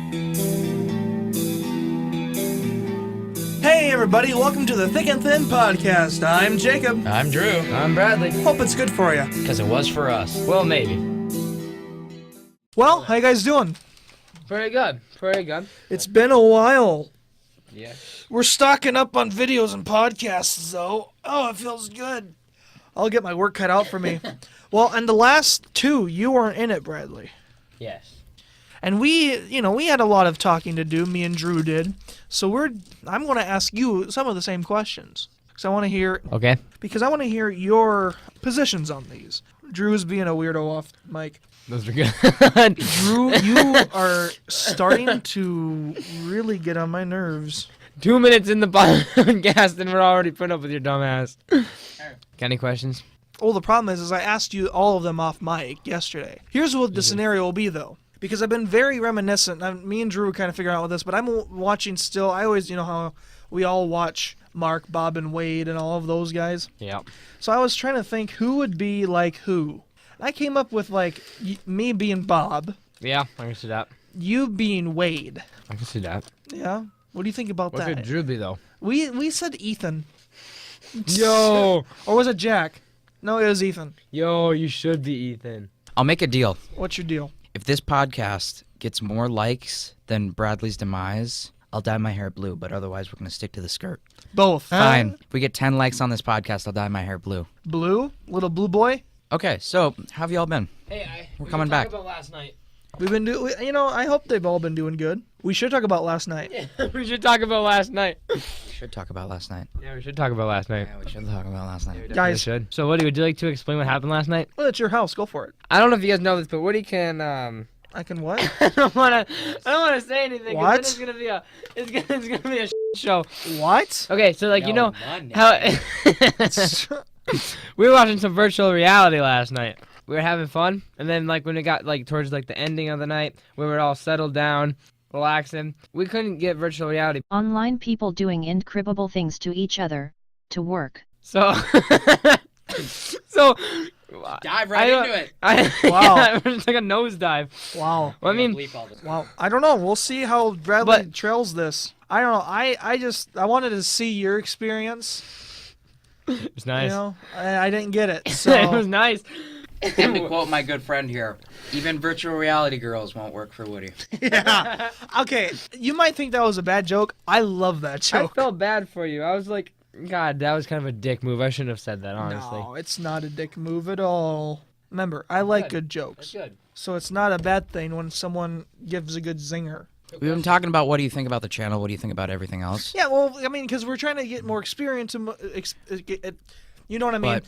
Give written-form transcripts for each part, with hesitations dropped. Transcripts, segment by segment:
Hey everybody, welcome to the Thick and Thin podcast. I'm Jacob. I'm Drew. I'm Bradley. Hope it's good for you. Because it was for us. Well, maybe. Well, how you guys doing? Pretty good. Pretty good. It's been a while. Yeah. We're stocking up on videos and podcasts, though. Oh, it feels good. I'll get my work cut out for me. Well, and the last two, you weren't in it, Bradley. Yes. And we had a lot of talking to do, me and Drew did. So I'm going to ask you some of the same questions. Because I want to hear your positions on these. Drew's being a weirdo off mic. Those are good. Drew, you are starting to really get on my nerves. 2 minutes in the podcast and we're already putting up with your dumb ass. Got any questions? Well, the problem is I asked you all of them off mic yesterday. Here's what the scenario will be, though. Because I've been very reminiscent. Me and Drew kind of figuring out this, but I'm watching still. I always, how we all watch Mark, Bob, and Wade and all of those guys. Yeah. So I was trying to think who would be like who. I came up with, like, me being Bob. Yeah, I can see that. You being Wade. I can see that. Yeah? What do you think about What that? could Drew be, though? We said Ethan. Yo! Or was it Jack? No, it was Ethan. Yo, you should be Ethan. I'll make a deal. What's your deal? If this podcast gets more likes than Bradley's demise, I'll dye my hair blue, but otherwise we're going to stick to the skirt. Both. Fine. If we get 10 likes on this podcast, I'll dye my hair blue. Blue? Little blue boy? Okay, so how have y'all been? Hey, We're coming back. About last night. We've been I hope they've all been doing good. We should talk about last night. Yeah, we should talk about last night. We should talk about last night. Yeah, we should talk about last night. Yeah, we should talk about last night. Guys. Should. So, Woody, would you like to explain what happened last night? Well, it's your house. Go for it. I don't know if you guys know this, but Woody can, I can what? I don't want to say anything. 'Cause What? Then it's gonna be a show. What? Okay, so how we were watching some virtual reality last night. We were having fun, and then when it got towards the ending of the night, we were all settled down, relaxing. We couldn't get virtual reality. Online people doing incredible things to each other, to work. So Dive right into it. Wow. Yeah, it was like a nosedive. Wow. Well, I mean, Wow. I don't know. We'll see how Bradley trails this. I don't know. I wanted to see your experience. it was nice. I didn't get it. So It was nice. And to quote my good friend here, even virtual reality girls won't work for Woody. yeah. Okay. You might think that was a bad joke. I love that I joke. felt bad for you. I was like, God, that was kind of a dick move. I shouldn't have said that, honestly. No, it's not a dick move at all. Remember, I like good jokes. good. So it's not a bad thing when someone gives a good zinger. We've been talking about what do you think about the channel, what do you think about everything else. Yeah, well, I mean, because we're trying to get more experience. You know what I mean?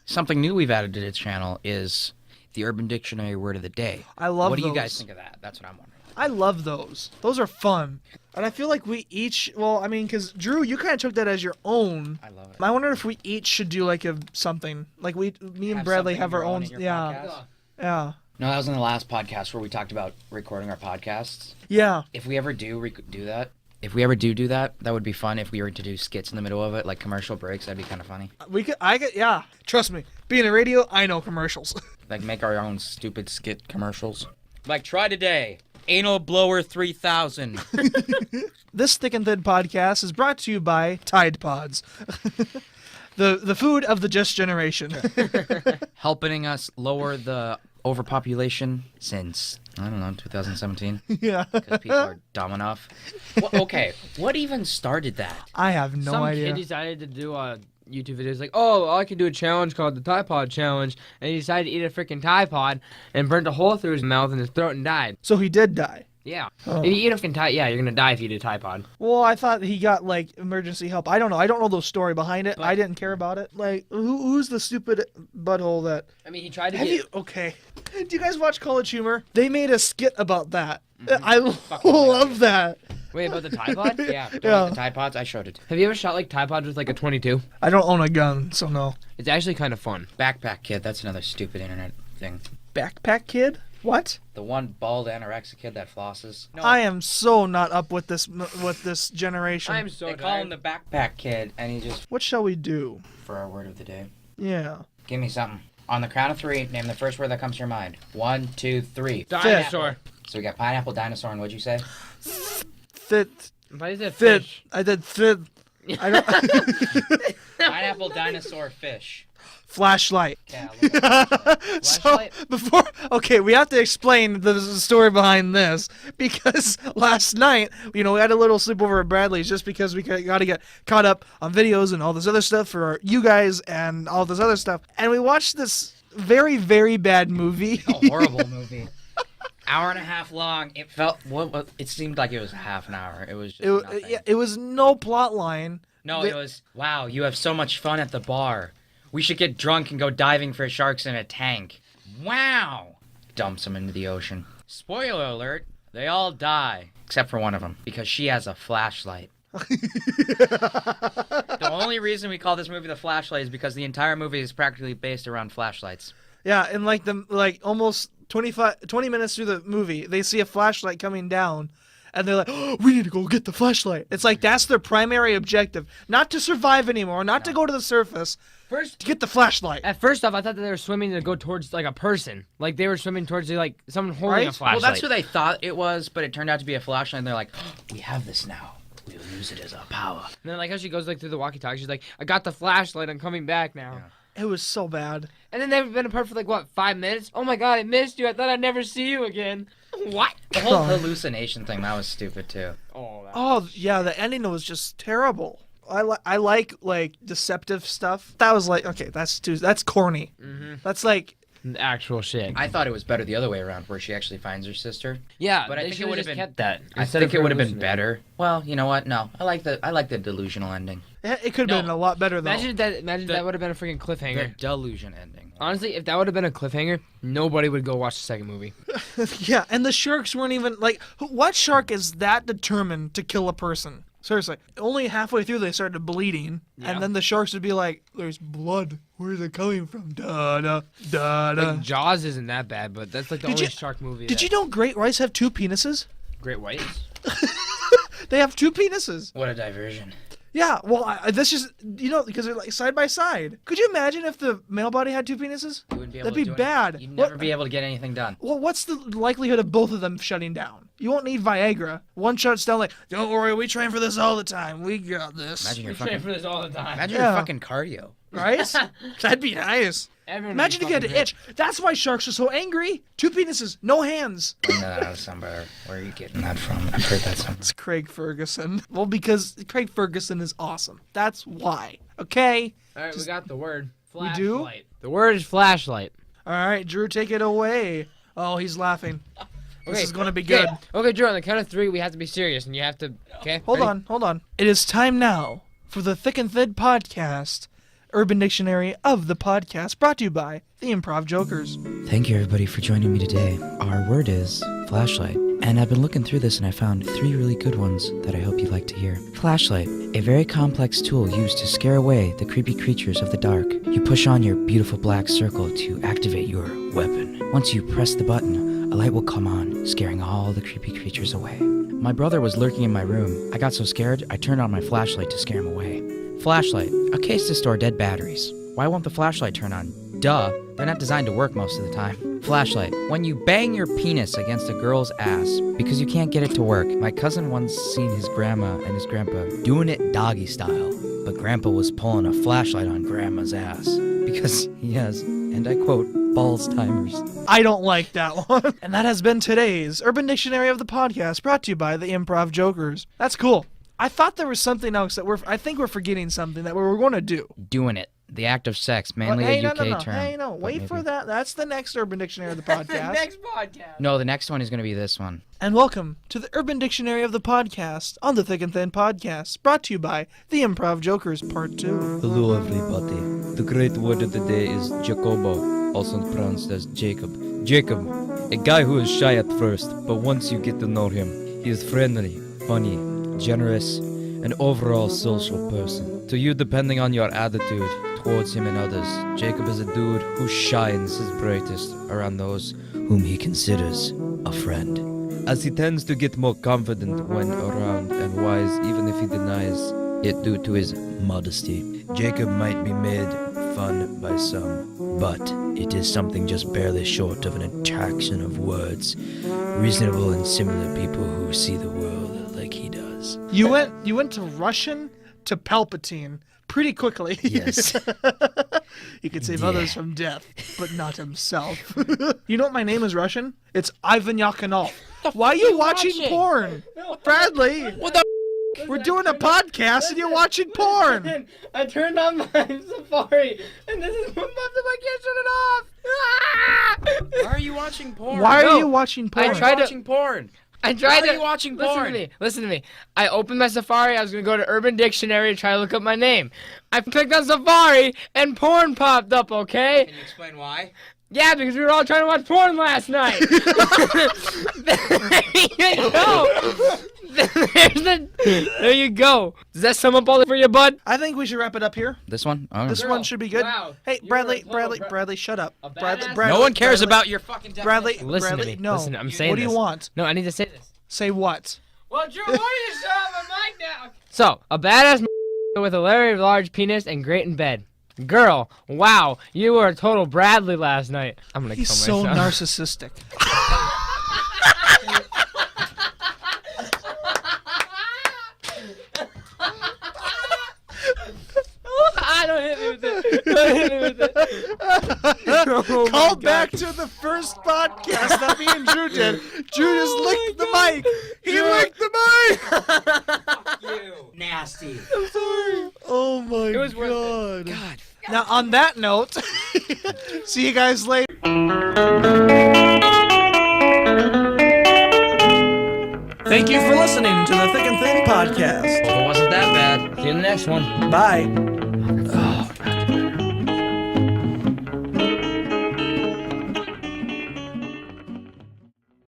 Something new we've added to this channel is the Urban Dictionary word of the day. I love What do you those. guys think of that? That's what I'm wondering. I love those. Those are fun. And I feel like we each, because Drew, you kind of took that as your own. I love it. I wonder if we each should do something. Like me and Bradley have our own. Yeah. Yeah. No, that was in the last podcast where we talked about recording our podcasts. Yeah. If we ever do that, that would be fun. If we were to do skits in the middle of it, like commercial breaks, that'd be kind of funny. Yeah. Trust me. Being a radio, I know commercials. Like make our own stupid skit commercials. Like try today, Anal Blower 3000. This Thick and Thin podcast is brought to you by Tide Pods. the food of the just generation. Helping us lower the overpopulation since, I don't know, 2017. Yeah. Because people are dumb enough. Okay, what even started that? I have no Some idea. kid decided to do a YouTube videos like, oh, I can do a challenge called the Tide Pod Challenge, and he decided to eat a freaking Tide Pod and burnt a hole through his mouth and his throat and died. So he did die. Yeah. Oh. If you eat a freaking Tide, you're gonna die if you eat a Tide Pod. Well, I thought he got emergency help. I don't know. I don't know the story behind it. I didn't care about it. Who's the stupid butthole that? I mean, he tried to Have get. you? Okay. Do you guys watch College Humor? They made a skit about that. Mm-hmm. I love that. Wait, about the Tide Pod? Yeah, Yeah. the Tide Pods, I showed it. Have you ever shot Tide Pods with a 22? I don't own a gun, so no. It's actually kind of fun. Backpack Kid, that's another stupid internet thing. Backpack Kid? What? The one bald anorexic kid that flosses. No, I am so not up with this generation. I'm so they call him the Backpack Kid, and he just... What shall we do? For our word of the day. Yeah. Give me something. On the count of three, name the first word that comes to your mind. 1, 2, 3. Dinosaur. So we got pineapple, dinosaur, and what'd you say? Fit. But is it Fit. fish? I did fit. I don't. Pineapple, dinosaur, fish. Flashlight. Yeah, a little flashlight. So Flashlight? before, okay, we have to explain the story behind this because last night, we had a little sleepover at Bradley's just because we got to get caught up on videos and all this other stuff for you guys and all this other stuff, and we watched this very, very bad movie. A horrible movie. Hour and a half long. It felt. It seemed like it was half an hour. It was just nothing. It was no plot line. No, it was. Wow, you have so much fun at the bar. We should get drunk and go diving for sharks in a tank. Wow! Dumps them into the ocean. Spoiler alert, they all die. Except for one of them, because she has a flashlight. The only reason we call this movie The Flashlight is because the entire movie is practically based around flashlights. Yeah, and almost 20 minutes through the movie, they see a flashlight coming down, and they're like, oh, we need to go get the flashlight. It's like that's their primary objective. Not to survive anymore, not to go to the surface, First, to get the flashlight. at first off, I thought that they were swimming to go towards like a person. Like they were swimming towards like someone holding Right? a flashlight. Well, that's what they thought it was, but it turned out to be a flashlight, and they're like, oh, we have this now. We'll use it as our power. And then like how she goes like through the walkie-talkie, she's like, I got the flashlight, I'm coming back now. It was so bad. And then they've been apart for like what, 5 minutes? Oh my god, I missed you. I thought I'd never see you again. What? The whole hallucination thing, that was stupid, too. Oh, yeah, the ending was just terrible. I like deceptive stuff. That was like, okay, that's corny. Mm-hmm. That's like, Actual shit. I thought it was better the other way around, where she actually finds her sister. Yeah, But I they think it should've would have just been kept that. I instead think of it would have been hallucinating. better. Well, you know what? No, I like the delusional ending. it could have been No. a lot better, though. Imagine that would have been a freaking The cliffhanger. delusion ending. Honestly, if that would have been a cliffhanger, nobody would go watch the second movie. Yeah, and the sharks weren't even, what shark is that determined to kill a person? Seriously. Only halfway through they started bleeding, Yeah. and then the sharks would be like, there's blood. Where's it coming from? Da-da, da-da. Like Jaws isn't that bad, but that's like the Did only you- shark movie. Did you know great whites have 2 penises? Great Whites? They have 2 penises. What a diversion. Yeah, well, that's just, because they're like side by side. Could you imagine if the male body had 2 penises? You wouldn't be able That'd to be do bad. You'd What- never be able to get anything done. Well, what's the likelihood of both of them shutting down? You won't need Viagra. One shuts down like, don't worry, we train for this all the time. We got this. Imagine your We train fucking, for this all the time. imagine Yeah. your fucking cardio. Right? That'd be nice. Everyone would Imagine be if you had to fucking itch. That's why sharks are so angry. 2 penises, no hands. Bring that out of somewhere. Where are you getting that from? I've heard that somewhere. It's Craig Ferguson. Well, because Craig Ferguson is awesome. That's why. Okay? All right, we got the word. We Flashlight. do? The word is flashlight. All right, Drew, take it away. Oh, he's laughing. This Okay, is going to be good. Okay, Drew, on the count of 3, we have to be serious, and you have to. Okay. Hold ready? on. It is time now for the Thick and Thin podcast, Urban Dictionary of the podcast, brought to you by the Improv Jokers. Thank you, everybody, for joining me today. Our word is flashlight. And I've been looking through this and I found 3 really good ones that I hope you'd like to hear. Flashlight, a very complex tool used to scare away the creepy creatures of the dark. You push on your beautiful black circle to activate your weapon. Once you press the button, a light will come on, scaring all the creepy creatures away. My brother was lurking in my room. I got so scared, I turned on my flashlight to scare him away. Flashlight, a case to store dead batteries. Why won't the flashlight turn on? Duh, they're not designed to work most of the time. Flashlight, when you bang your penis against a girl's ass because you can't get it to work. My cousin once seen his grandma and his grandpa doing it doggy style, but grandpa was pulling a flashlight on grandma's ass because he has, and I quote, balls timers. I don't like that one. And that has been today's Urban Dictionary of the podcast, brought to you by the Improv Jokers. That's cool. I thought there was something else that I think we're forgetting something that we were going to do. Doing it. The act of sex, mainly Hey, a UK no. term. Hey, no. but Wait maybe- for that. That's the next Urban Dictionary of the podcast. podcast. No, the next one is going to be this one. And welcome to the Urban Dictionary of the podcast on the Thick and Thin podcast, brought to you by the Improv Jokers, Part 2. Hello everybody. The great word of the day is Jacobo, also pronounced as Jacob. Jacob, a guy who is shy at first, but once you get to know him, he is friendly, funny, generous, an overall social person. To you, depending on your attitude towards him and others, Jacob is a dude who shines his brightest around those whom he considers a friend, as he tends to get more confident when around and wise even if he denies it due to his modesty. Jacob might be made fun by some, but it is something just barely short of an attraction of words reasonable and similar people who see the world like he does. You went to Russian to Palpatine pretty quickly. Yes. He could save others from death, but not himself. You know what my name is Russian? It's Ivan Yakinov. Why are you watching porn? Bradley! What the? We're doing a podcast and you're watching porn! I turned on my Safari, and this is what I can't shut it off. Why are you watching porn? Why No, are you watching porn? I tried to. watching porn? I tried Why to. are you watching Listen porn? to me. Listen to me. I opened my Safari. I was gonna go to Urban Dictionary to try to look up my name. I clicked on Safari, and porn popped up. Okay. Can you explain why? Yeah, because we were all trying to watch porn last night. There you go. There you go. Does that sum up all for you, bud? I think we should wrap it up here. This one? Oh. This one should be good. Wow. Hey, You're Bradley, a total Bradley, Bradley, shut up. a Bradley, badass. Bradley, No one cares Bradley, about your fucking Bradley, Listen Bradley, to me. no. Listen, I'm saying What do you this. want? No, I need to say this. Say what? Well, Drew, why don't you shut up my mic now? So, a badass with a very large penis and great in bed. Girl, wow, you were a total Bradley last night. I'm gonna He's kill so myself. narcissistic. I don't hit me with it. Don't hit me with it. Oh my Call God. back to the first podcast that me and Drew did. Drew just licked the mic. He licked the mic. You nasty. Oh my It was worth God. Now on that note, see you guys later. Thank you for listening to the Thick and Thin podcast. It wasn't that bad. See you in the next one. Bye.